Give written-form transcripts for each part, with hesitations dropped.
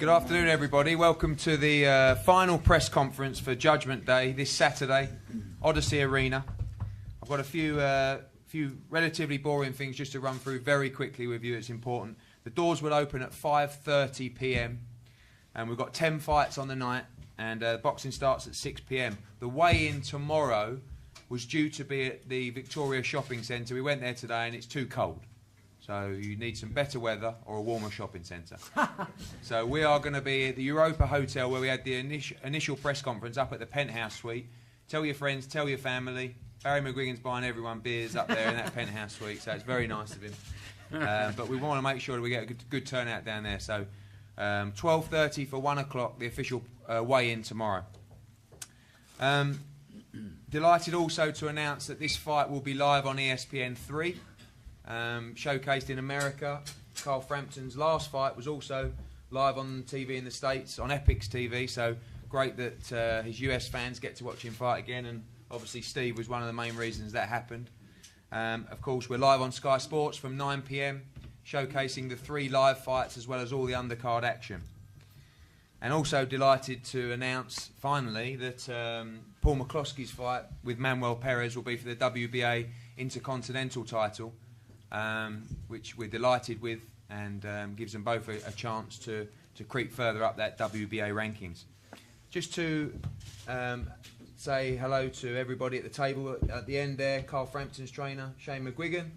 Good afternoon, everybody. Welcome to the final press conference for Judgement Day this Saturday, Odyssey Arena. I've got a few relatively boring things just to run through very quickly with you. It's important. The doors will open at 5:30 p.m. and we've got 10 fights on the night, and boxing starts at 6 p.m. The weigh-in tomorrow was due to be at the Victoria Shopping Centre. We went there today and it's too cold. So you need some better weather or a warmer shopping centre. So we are going to be at the Europa Hotel where we had the initial press conference up at the penthouse suite. Tell your friends, tell your family. Barry McGuigan's buying everyone beers up there in that penthouse suite, so it's very nice of him. But we want to make sure that we get a good turnout down there. So 12:30 for 1 o'clock, the official weigh-in tomorrow. Delighted also to announce that this fight will be live on ESPN3. Showcased in America. Carl Frampton's last fight was also live on TV in the States on Epix TV, so great that his US fans get to watch him fight again, and obviously Steve was one of the main reasons that happened. Of course, we're live on Sky Sports from 9 p.m, showcasing the 3 live fights as well as all the undercard action. And also delighted to announce finally that Paul McCloskey's fight with Manuel Perez will be for the WBA Intercontinental title, which we're delighted with, and gives them both a chance to creep further up that WBA rankings. Just to say hello to everybody at the table at the end there, Carl Frampton's trainer, Shane McGuigan.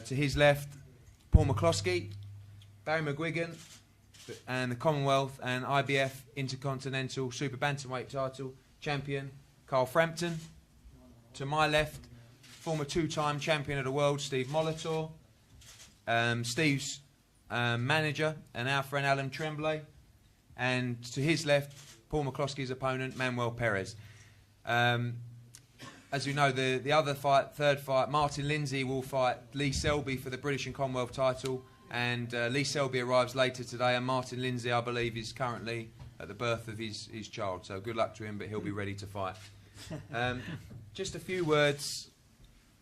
To his left, Paul McCloskey, Barry McGuigan, and the Commonwealth and IBF Intercontinental Super Bantamweight title champion, Carl Frampton. To my left, former 2-time champion of the world, Steve Molitor, Steve's manager and our friend Alan Tremblay, and to his left, Paul McCloskey's opponent, Manuel Perez. As you know, the other fight, third fight, Martin Lindsay will fight Lee Selby for the British and Commonwealth title, and Lee Selby arrives later today, and Martin Lindsay, I believe, is currently at the birth of his child, so good luck to him, but he'll be ready to fight. Just a few words.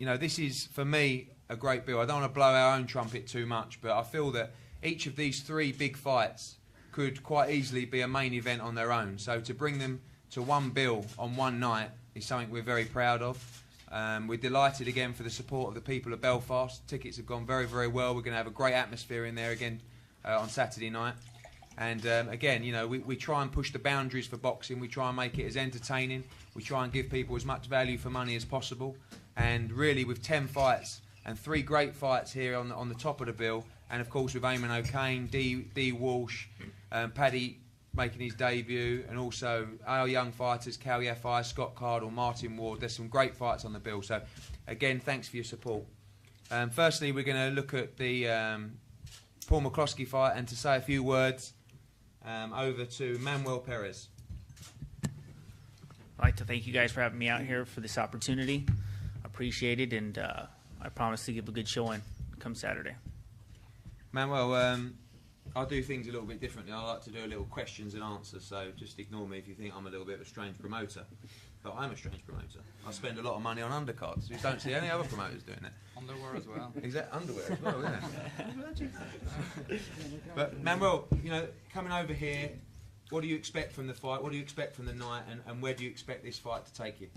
You know, this is, for me, a great bill. I don't want to blow our own trumpet too much, but I feel that each of these 3 big fights could quite easily be a main event on their own. So to bring them to one bill on one night is something we're very proud of. We're delighted again for the support of the people of Belfast. Tickets have gone very, very well. We're going to have a great atmosphere in there again on Saturday night. And again, you know, we try and push the boundaries for boxing. We try and make it as entertaining. We try and give people as much value for money as possible. And really, with 10 fights and 3 great fights here on the top of the bill, and of course with Eamon O'Kane, D. Walsh, Paddy making his debut, and also our young fighters, Cal Yafai, Scott Cardle, Martin Ward. There's some great fights on the bill. So again, thanks for your support. Firstly, we're going to look at the Paul McCloskey fight, and to say a few words, over to Manuel Perez. I'd like to thank you guys for having me out here for this opportunity. Appreciate it, and I promise to give a good showing come Saturday. Manuel, I'll do things a little bit differently. I like to do a little questions and answers, so just ignore me if you think I'm a little bit of a strange promoter. But I'm a strange promoter. I spend a lot of money on undercards. You don't see any other promoters doing that. Underwear as well. Exactly, underwear as well, yeah. But Manuel, you know, coming over here, what do you expect from the fight? What do you expect from the night, and where do you expect this fight to take you?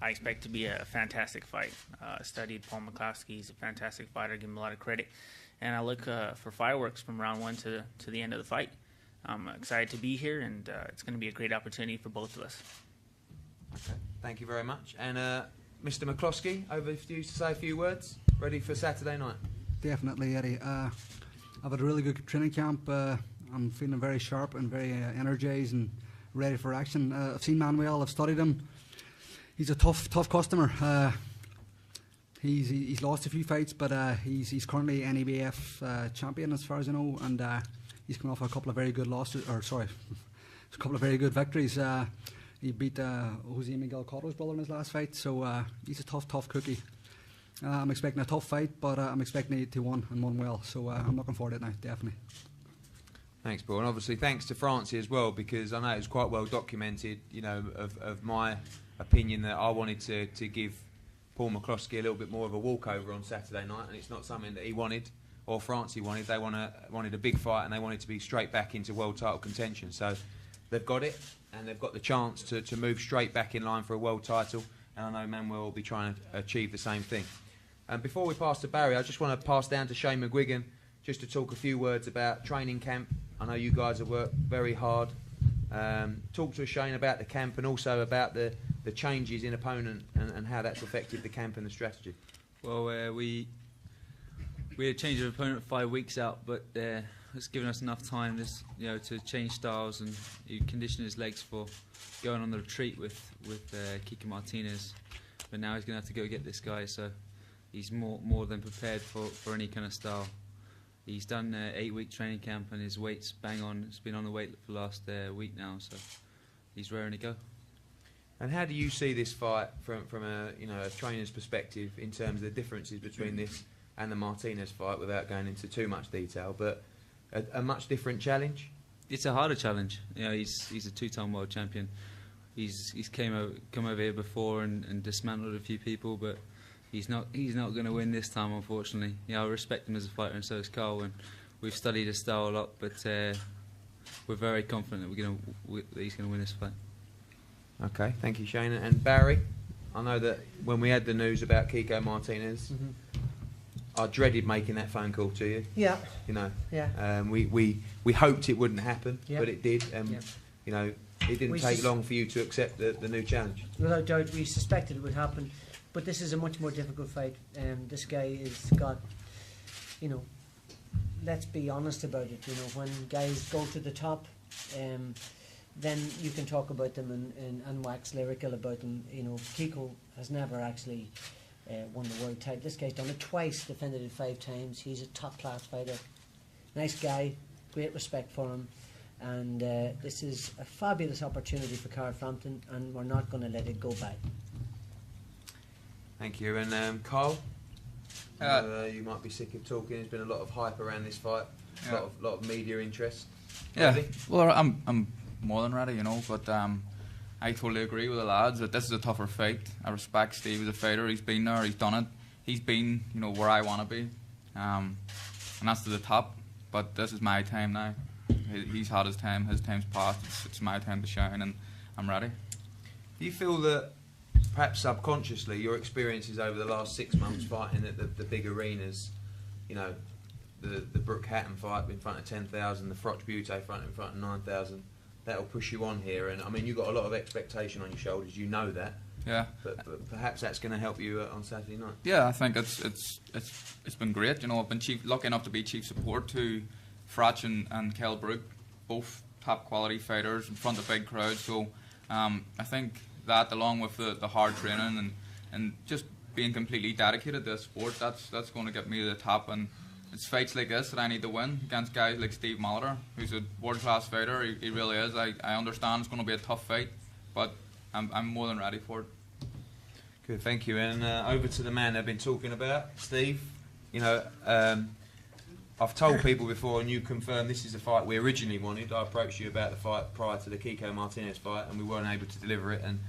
I expect to be a fantastic fight. Studied Paul McCloskey. He's a fantastic fighter. Give him a lot of credit. And I look for fireworks from round 1 to the end of the fight. I'm excited to be here, and it's going to be a great opportunity for both of us. Okay, thank you very much. And Mr. McCloskey, over to you to say a few words. Ready for Saturday night? Definitely, Eddie. I've had a really good training camp. I'm feeling very sharp and very energised and ready for action. I've seen Manuel. I've studied him. He's a tough customer. He's lost a few fights, but he's currently NEBF champion as far as I know, and he's come off a couple of very good losses, a couple of very good victories. He beat Jose Miguel Cotto's brother in his last fight, so he's a tough cookie. I'm expecting a tough fight, but I'm expecting it to win and win well, so I'm looking forward to it now, definitely. Thanks, Paul, and obviously thanks to Francie as well, because I know it was quite well documented, you know, of my opinion that I wanted to give Paul McCloskey a little bit more of a walkover on Saturday night, and it's not something that he wanted or Francie wanted. They wanted a big fight, and they wanted to be straight back into world title contention. So they've got it, and they've got the chance to move straight back in line for a world title. And I know Manuel will be trying to achieve the same thing. And before we pass to Barry, I just want to pass down to Shane McGuigan just to talk a few words about training camp. I know you guys have worked very hard. Talk to us, Shane, about the camp and also about the changes in opponent and how that's affected the camp and the strategy. Well, we had a change of opponent 5 weeks out, but it's given us enough time to change styles and condition his legs for going on the retreat with Kiko Martinez. But now he's going to have to go get this guy, so he's more than prepared for any kind of style. He's done 8-week training camp and his weight's bang on. It's been on the weight for the last week now, so he's raring to go. And how do you see this fight from a trainer's perspective in terms of the differences between this and the Martinez fight, without going into too much detail, but a much different challenge? It's a harder challenge. He's a 2-time world champion. He's come over here before and dismantled a few people, but he's not going to win this time, unfortunately. I respect him as a fighter, and so is Carl, and we've studied his style a lot, but we're very confident that he's going to win this fight. Okay, thank you, Shane. And Barry, I know that when we had the news about Kiko Martinez, I dreaded making that phone call to you. Yeah. Yeah. We hoped it wouldn't happen, but it did. It didn't take long for you to accept the new challenge. Without doubt, we suspected it would happen, but this is a much more difficult fight. This guy has got, let's be honest about it. When guys go to the top, then you can talk about them and wax lyrical about them. Kiko has never actually won the world title. This guy's done it twice, defended it 5 times. He's a top-class fighter. Nice guy, great respect for him. And this is a fabulous opportunity for Carl Frampton, and we're not going to let it go by. Thank you. And Carl, you might be sick of talking. There's been a lot of hype around this fight, a lot of media interest. Yeah, Ready? well, I'm more than ready, but I totally agree with the lads that this is a tougher fight. I respect Steve as a fighter. He's been there, he's done it. He's been, where I want to be, and that's to the top. But this is my time now. He's had his time. His time's passed. It's my time to shine, and I'm ready. Do you feel that perhaps subconsciously your experiences over the last 6 months fighting at the big arenas, the Brooke Hatton fight in front of 10,000, the Froch Butte fight in front of 9,000, that'll push you on here? And I mean, you've got a lot of expectation on your shoulders. You know that. Yeah. But perhaps that's going to help you on Saturday night. Yeah, I think it's been great. I've been lucky enough to be chief support to Froch and Kel Brook, both top quality fighters in front of big crowds. So I think that, along with the hard training and just being completely dedicated to the sport, that's going to get me to the top. And it's fights like this that I need to win against guys like Steve Molitor, who's a world-class fighter. He really is. I understand it's going to be a tough fight, but I'm more than ready for it. Good, thank you. And over to the man they've been talking about, Steve. I've told people before, and you confirmed this is the fight we originally wanted. I approached you about the fight prior to the Kiko Martinez fight, and we weren't able to deliver it. And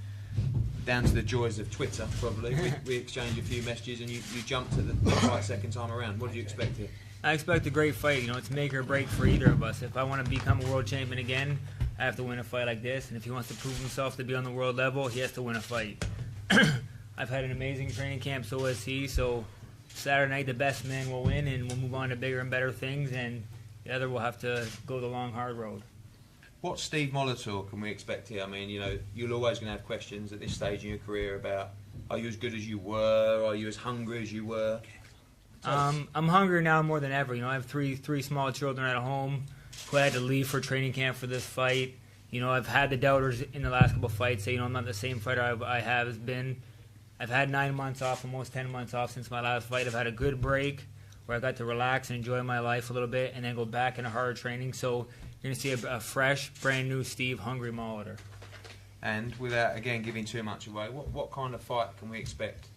down to the joys of Twitter, probably, we exchanged a few messages, and you jumped to the fight second time around. What did you expect here? I expect a great fight. It's make or break for either of us. If I want to become a world champion again, I have to win a fight like this. And if he wants to prove himself to be on the world level, he has to win a fight. I've had an amazing training camp, so has he. So Saturday night, the best man will win, and we'll move on to bigger and better things, and the other will have to go the long, hard road. What Steve Molitor can we expect here? I mean, you're always going to have questions at this stage in your career about, are you as good as you were? Are you as hungry as you were? I'm hungry now more than ever. I have three small children at home who I had to leave for training camp for this fight. I've had the doubters in the last couple of fights say, I'm not the same fighter I have been. I've had 9 months off, almost 10 months off since my last fight. I've had a good break where I got to relax and enjoy my life a little bit and then go back into hard training. So you're going to see a fresh, brand new Steve Hungry Molitor. And without, again, giving too much away, what kind of fight can we expect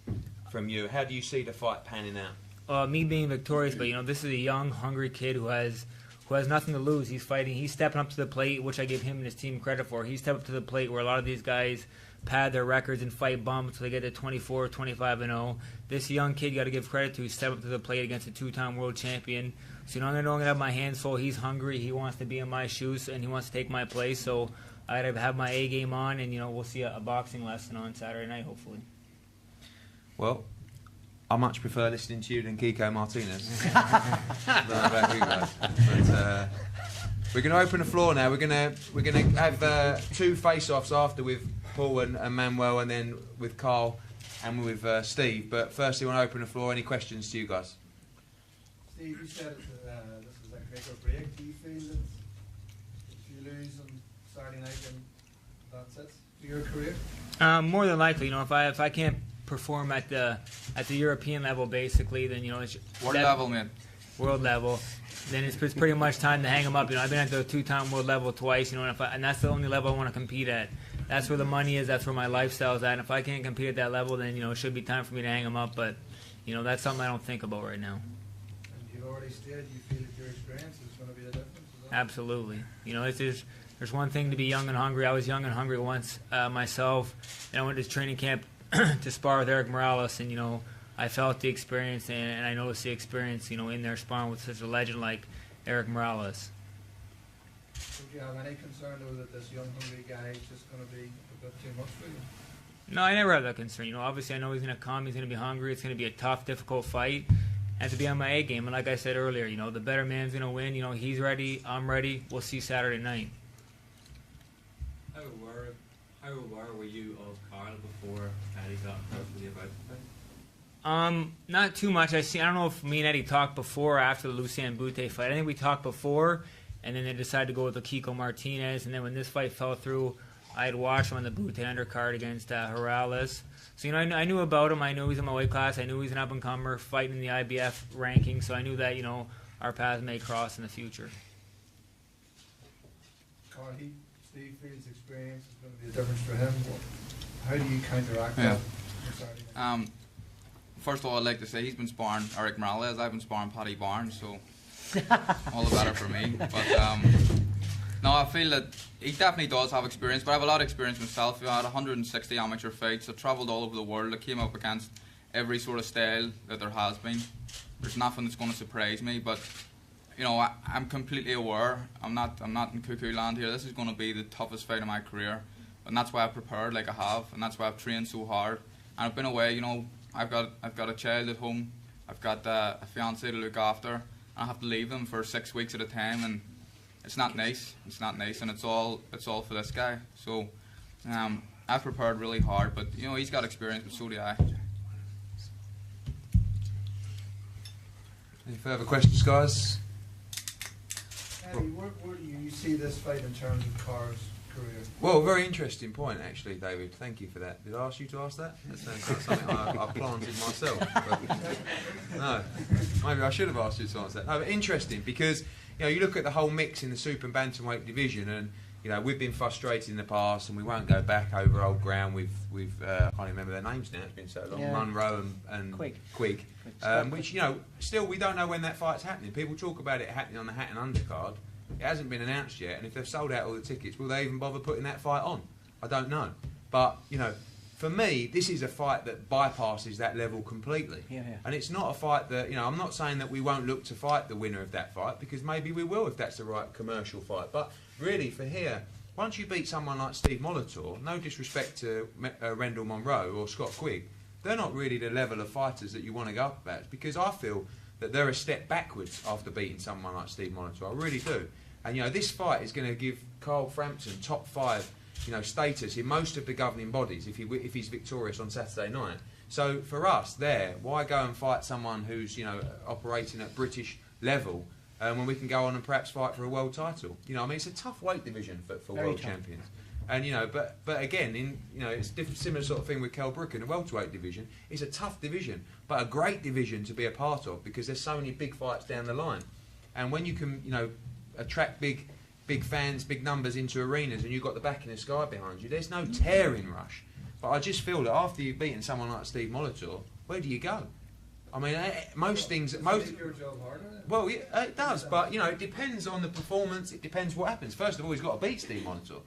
from you? How do you see the fight panning out? Me being victorious, but this is a young, hungry kid who has nothing to lose. He's fighting. He's stepping up to the plate, which I give him and his team credit for. He stepped up to the plate where a lot of these guys pad their records and fight bumps so they get to 24, 25-0. This young kid, you got to give credit to, he stepped up to the plate against a 2-time world champion. So I'm going to have my hands full. He's hungry. He wants to be in my shoes, and he wants to take my place. So I got to have my A game on, and we'll see a boxing lesson on Saturday night, hopefully. Well, I much prefer listening to you than Kiko Martinez. I don't know about you guys, but we're going to open the floor now. We're going to have 2 face-offs after with Paul and Manuel, and then with Carl and with Steve. But firstly, I want to open the floor. Any questions to you guys? Steve, you said this is like make or break. Do you feel that if you lose on Saturday night, then that's it for your career? More than likely, if I can't perform at the European level, basically, then it's World level, man. World level. Then it's pretty much time to hang them up. I've been at the 2-time world level twice. And that's the only level I want to compete at. That's where the money is. That's where my lifestyle's at. And if I can't compete at that level, then it should be time for me to hang them up. But that's something I don't think about right now. And you've already stated you feel that your experience is going to be the difference. Is that? Absolutely. There's one thing to be young and hungry. I was young and hungry once myself, and I went to training camp to spar with Eric Morales, and I felt the experience, and I noticed the experience, in there sparring with such a legend like Eric Morales. Would you have any concern though that this young hungry guy is just going to be a bit too much for you? No, I never have that concern. Obviously I know he's going to come, he's going to be hungry, it's going to be a tough, difficult fight. I have to be on my A game, and like I said earlier, the better man's going to win. He's ready, I'm ready. We'll see Saturday night. How aware were you of Carl before Eddie got personally about the fight? Not too much. I don't know if me and Eddie talked before or after the Lucian Bute fight. I think we talked before, and then they decided to go with the Kiko Martinez. And then when this fight fell through, I had watched him on the Bute undercard against Morales. So I knew about him. I knew he was in my weight class. I knew he was an up and comer fighting in the IBF ranking. So I knew that our paths may cross in the future. Carl, Steve feels experience is going to be a difference for him. How do you counteract Yeah. that on Saturday night? First of all, I'd like to say he's been sparring Eric Morales. I've been sparring Paddy Barnes, so all the better for me. But no, I feel that he definitely does have experience, but I have a lot of experience myself. I had 160 amateur fights. I've travelled all over the world. I came up against every sort of style that there has been. There's nothing that's going to surprise me, but I'm completely aware. I'm not in cuckoo land here. This is going to be the toughest fight of my career, and that's why I've prepared like I have, and that's why I've trained so hard. And I've been away. I've got a child at home. I've got a fiance to look after. I have to leave them for 6 weeks at a time, and it's not nice. It's not nice, and it's all for this guy. So I've prepared really hard, but he's got experience, but so do I. Any further questions, guys? Eddie, where do you see this fight in terms of Carl's career? Well, very interesting point, actually, David. Thank you for that. Did I ask you to ask that? That sounds like something I planted myself. But no, maybe I should have asked you to answer that. No, but interesting, because you look at the whole mix in the super and bantamweight division, and we've been frustrated in the past, and we won't go back over old ground with I can't remember their names now. It's been so long. Yeah. Munro and Quigg. Which still we don't know when that fight's happening. People talk about it happening on the Hatton undercard. It hasn't been announced yet, and if they've sold out all the tickets, will they even bother putting that fight on? I don't know. But, for me, this is a fight that bypasses that level completely. Yeah. And it's not a fight that, I'm not saying that we won't look to fight the winner of that fight, because maybe we will if that's the right commercial fight. But really, for here, once you beat someone like Steve Molitor, no disrespect to Rendell Monroe or Scott Quigg, they're not really the level of fighters that you want to go up against, because I feel that they're a step backwards after beating someone like Steve Molitor. I really do. And this fight is going to give Carl Frampton top 5, status in most of the governing bodies if he's victorious on Saturday night. So for us, why go and fight someone who's operating at British level when we can go on and perhaps fight for a world title? It's a tough weight division for world champions. And but again, it's a similar sort of thing with Kell Brook in the welterweight division. It's a tough division, but a great division to be a part of, because there's so many big fights down the line. And when you can, attract big fans, big numbers into arenas, and you've got the back in the sky behind you, there's no tearing rush. But I just feel that after you've beaten someone like Steve Molitor, where do you go? I mean, most things. Your job harder? Well, yeah, it does, but it depends on the performance. It depends what happens. First of all, he's got to beat Steve Molitor.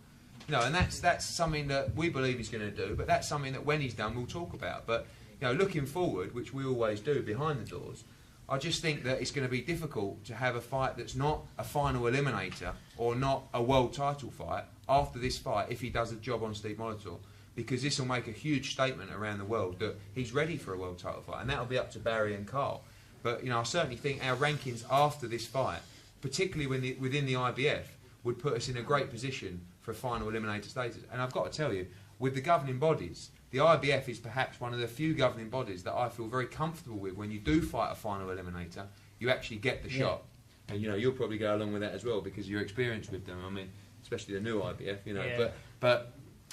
And that's something that we believe he's going to do, but that's something that when he's done, we'll talk about. But, looking forward, which we always do behind the doors, I just think that it's going to be difficult to have a fight that's not a final eliminator or not a world title fight after this fight if he does a job on Steve Molitor, because this will make a huge statement around the world that he's ready for a world title fight, and that'll be up to Barry and Carl. But I certainly think our rankings after this fight, particularly within the IBF, would put us in a great position for a final eliminator status. And I've got to tell you, with the governing bodies, the IBF is perhaps one of the few governing bodies that I feel very comfortable with. When you do fight a final eliminator, you actually get the shot. And you'll probably go along with that as well because of your experience with them. I mean, especially the new IBF, But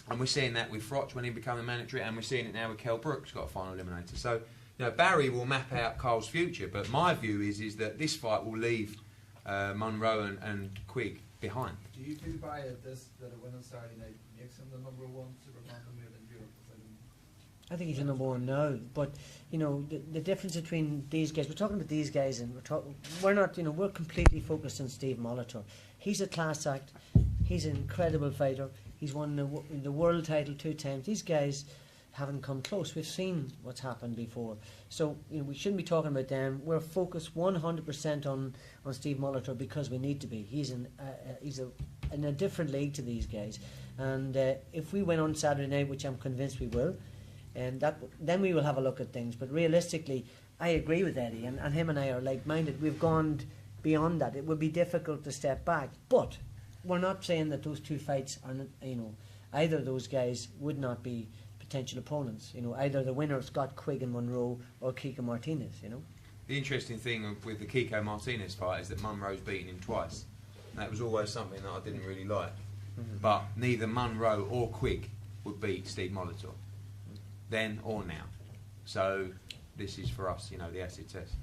and we're seeing that with Froch when he became a mandatory, and we're seeing it now with Kell Brook's got a final eliminator. So, Barry will map out Carl's future, but my view is that this fight will leave Munro and Quigg behind. Do you feel, Barry, that a win on Saturday night makes him the number one super bantamweight in Europe? I think he's the number one now, but the difference between these guys, we're talking about these guys, and we're not, we're completely focused on Steve Molitor. He's a class act. He's an incredible fighter. He's won the world title 2 times. These guys haven't come close. We've seen what's happened before, so we shouldn't be talking about them. We're focused 100% on Steve Molitor because we need to be. He's in a different league to these guys, and if we win on Saturday night, which I'm convinced we will, and then we will have a look at things. But realistically, I agree with Eddie, and him and I are like-minded. We've gone beyond that. It would be difficult to step back, but we're not saying that those two fights are not, either of those guys would not be potential opponents. Either the winner of Scott Quigg and Monroe or Kiko Martinez. The interesting thing with the Kiko Martinez fight is that Munro's beaten him twice. And that was always something that I didn't really like. But neither Munro or Quigg would beat Steve Molitor, then or now. So this is for us, the acid test.